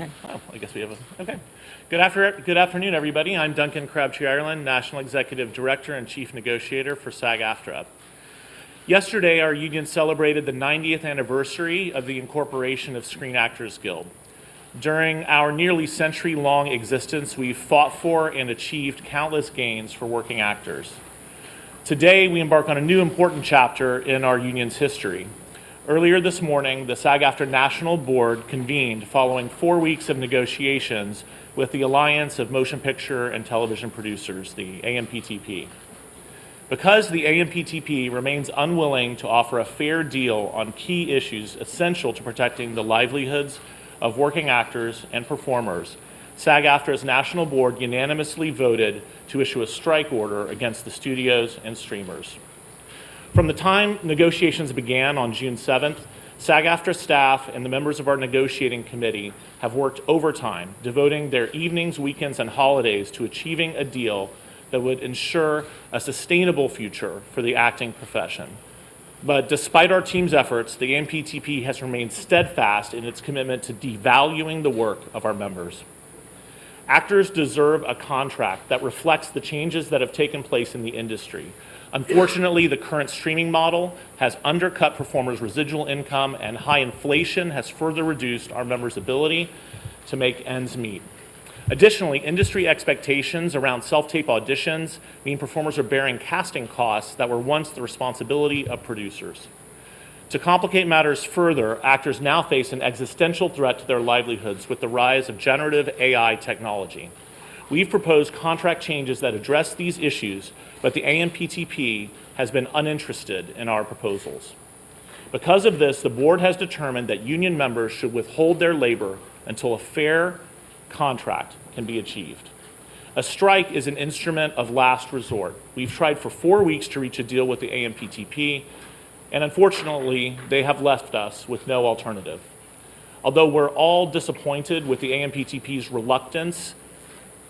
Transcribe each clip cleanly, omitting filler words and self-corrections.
Okay. Oh, I guess we have a, okay. Good afternoon, everybody. I'm Duncan Crabtree Ireland, National Executive Director and Chief Negotiator for SAG-AFTRA. Yesterday, our union celebrated the 90th anniversary of the incorporation of Screen Actors Guild. During our nearly century-long existence, we've fought for and achieved countless gains for working actors. Today, we embark on a new important chapter in our union's history. Earlier this morning, the SAG-AFTRA National Board convened following 4 weeks of negotiations with the Alliance of Motion Picture and Television Producers, the AMPTP. Because the AMPTP remains unwilling to offer a fair deal on key issues essential to protecting the livelihoods of working actors and performers, SAG-AFTRA's National Board unanimously voted to issue a strike order against the studios and streamers. From the time negotiations began on June 7th, SAG-AFTRA staff and the members of our negotiating committee have worked overtime, devoting their evenings, weekends, and holidays to achieving a deal that would ensure a sustainable future for the acting profession. But despite our team's efforts, the AMPTP has remained steadfast in its commitment to devaluing the work of our members. Actors deserve a contract that reflects the changes that have taken place in the industry. Unfortunately, the current streaming model has undercut performers' residual income, and high inflation has further reduced our members' ability to make ends meet. Additionally, industry expectations around self-tape auditions mean performers are bearing casting costs that were once the responsibility of producers. To complicate matters further, actors now face an existential threat to their livelihoods with the rise of generative AI technology. We've proposed contract changes that address these issues, but the AMPTP has been uninterested in our proposals. Because of this, the board has determined that union members should withhold their labor until a fair contract can be achieved. A strike is an instrument of last resort. We've tried for 4 weeks to reach a deal with the AMPTP, and unfortunately, they have left us with no alternative. Although we're all disappointed with the AMPTP's reluctance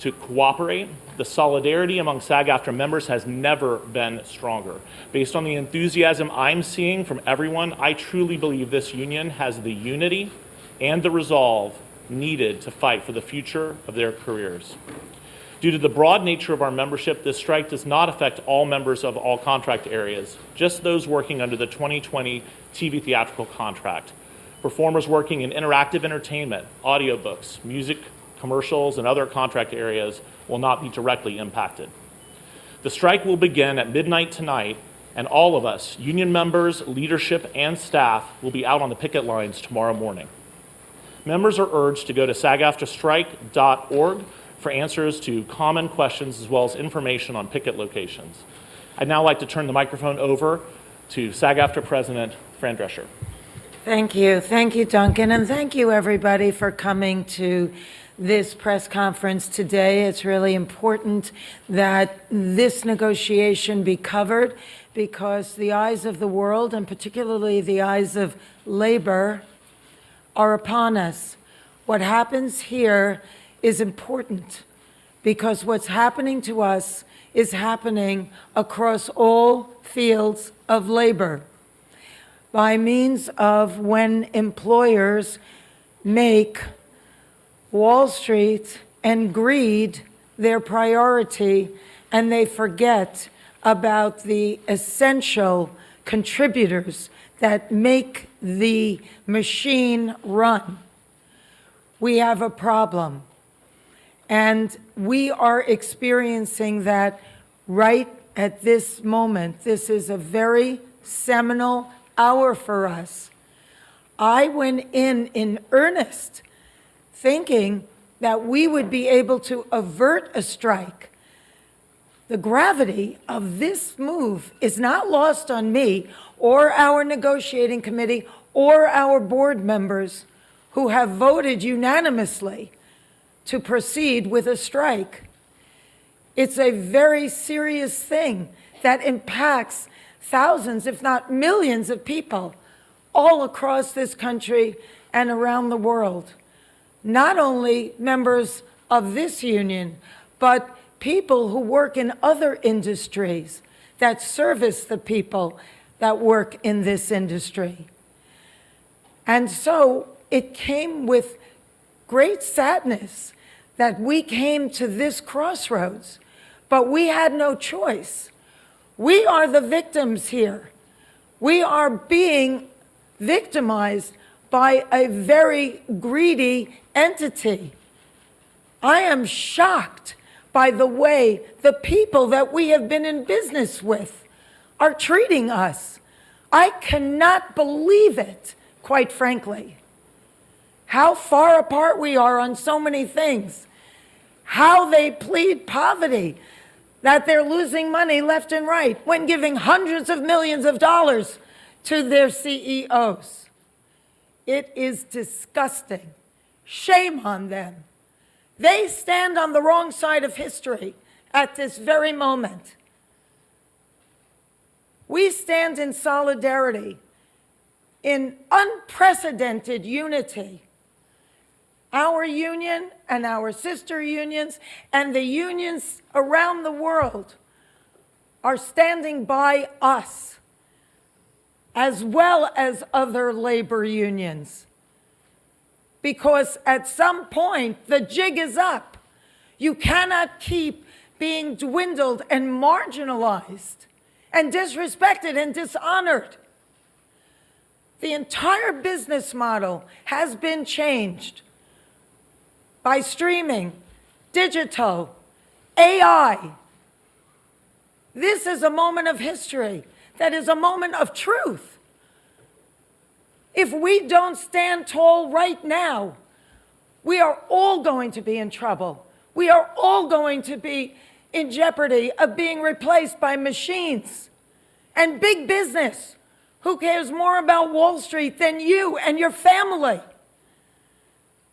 to cooperate, the solidarity among SAG-AFTRA members has never been stronger. Based on the enthusiasm I'm seeing from everyone, I truly believe this union has the unity and the resolve needed to fight for the future of their careers. Due to the broad nature of our membership, this strike does not affect all members of all contract areas, just those working under the 2020 TV theatrical contract. Performers working in interactive entertainment, audiobooks, music, commercials, and other contract areas will not be directly impacted. The strike will begin at midnight tonight, and all of us, union members, leadership, and staff, will be out on the picket lines tomorrow morning. Members are urged to go to sagaftrastrike.org for answers to common questions as well as information on picket locations. I'd now like to turn the microphone over to SAG-AFTRA President Fran Drescher. Thank you. Thank you, Duncan. And thank you, everybody, for coming to this press conference today. It's really important that this negotiation be covered because the eyes of the world, and particularly the eyes of labor, are upon us. What happens here is important because what's happening to us is happening across all fields of labor by means of when employers make Wall Street and greed their priority, and they forget about the essential contributors that make the machine run. We have a problem, and we are experiencing that right at this moment. This is a very seminal hour for us. I went in earnest thinking that we would be able to avert a strike. The gravity of this move is not lost on me or our negotiating committee or our board members who have voted unanimously to proceed with a strike. It's a very serious thing that impacts thousands, if not millions of people all across this country and around the world. Not only members of this union, but people who work in other industries that service the people that work in this industry. And so it came with great sadness that we came to this crossroads, but we had no choice. We are the victims here. We are being victimized by a very greedy entity. I am shocked by the way the people that we have been in business with are treating us. I cannot believe it, quite frankly. How far apart we are on so many things. How they plead poverty, that they're losing money left and right when giving hundreds of millions of dollars to their CEOs. It is disgusting. Shame on them. They stand on the wrong side of history at this very moment. We stand in solidarity, in unprecedented unity. Our union and our sister unions and the unions around the world are standing by us, as well as other labor unions. Because at some point, the jig is up. You cannot keep being dwindled and marginalized and disrespected and dishonored. The entire business model has been changed by streaming, digital, AI. This is a moment of history that is a moment of truth. If we don't stand tall right now, we are all going to be in trouble. We are all going to be in jeopardy of being replaced by machines and big business. Who cares more about Wall Street than you and your family?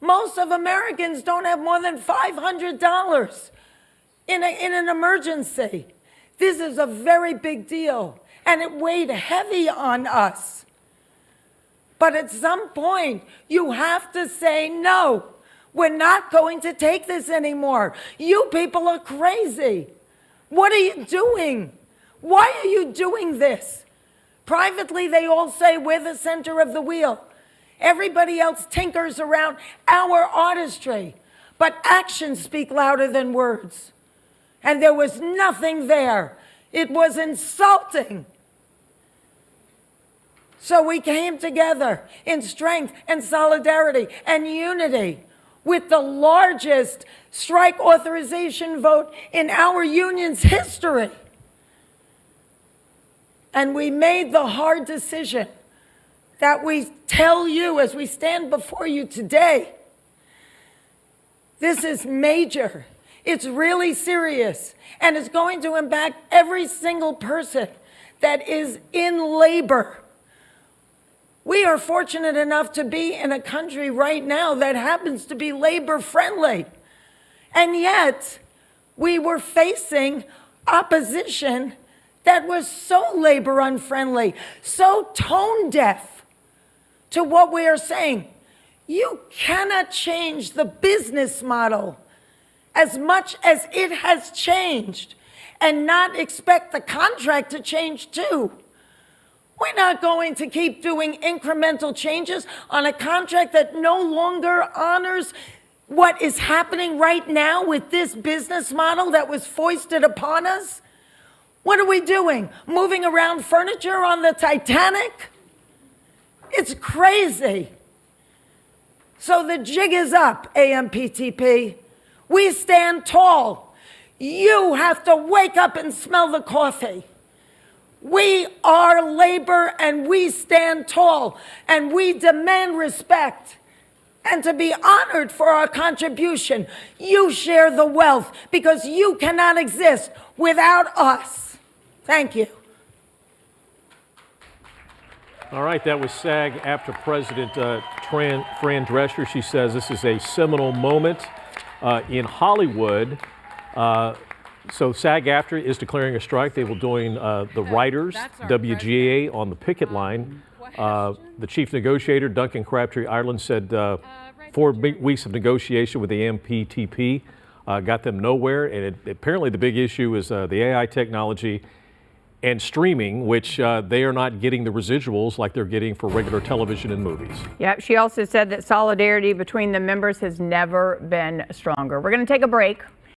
Most of Americans don't have more than $500 in an emergency. This is a very big deal, and it weighed heavy on us. But at some point, you have to say, no, we're not going to take this anymore. You people are crazy. What are you doing? Why are you doing this? Privately, they all say we're the center of the wheel. Everybody else tinkers around our artistry, but actions speak louder than words. And there was nothing there. It was insulting. So we came together in strength and solidarity and unity with the largest strike authorization vote in our union's history. And we made the hard decision that we tell you as we stand before you today. This is major. It's really serious, and it's going to impact every single person that is in labor. We are fortunate enough to be in a country right now that happens to be labor friendly. And yet, we were facing opposition that was so labor unfriendly, so tone deaf to what we are saying. You cannot change the business model as much as it has changed and not expect the contract to change too. We're not going to keep doing incremental changes on a contract that no longer honors what is happening right now with this business model that was foisted upon us. What are we doing? Moving around furniture on the Titanic? It's crazy. So the jig is up, AMPTP. We stand tall. You have to wake up and smell the coffee. We are labor and we stand tall and we demand respect and to be honored for our contribution. You share the wealth because you cannot exist without us. Thank you. All right, that was SAG-AFTRA President Fran Drescher. She says this is a seminal moment in Hollywood. So SAG-AFTRA is declaring a strike. They will join the writers, WGA, on the picket line. The chief negotiator, Duncan Crabtree Ireland, said 4 weeks of negotiation with the AMPTP got them nowhere. And apparently the big issue is the AI technology. and streaming, which they are not getting the residuals like they're getting for regular television and movies. Yeah, she also said that solidarity between the members has never been stronger. We're going to take a break.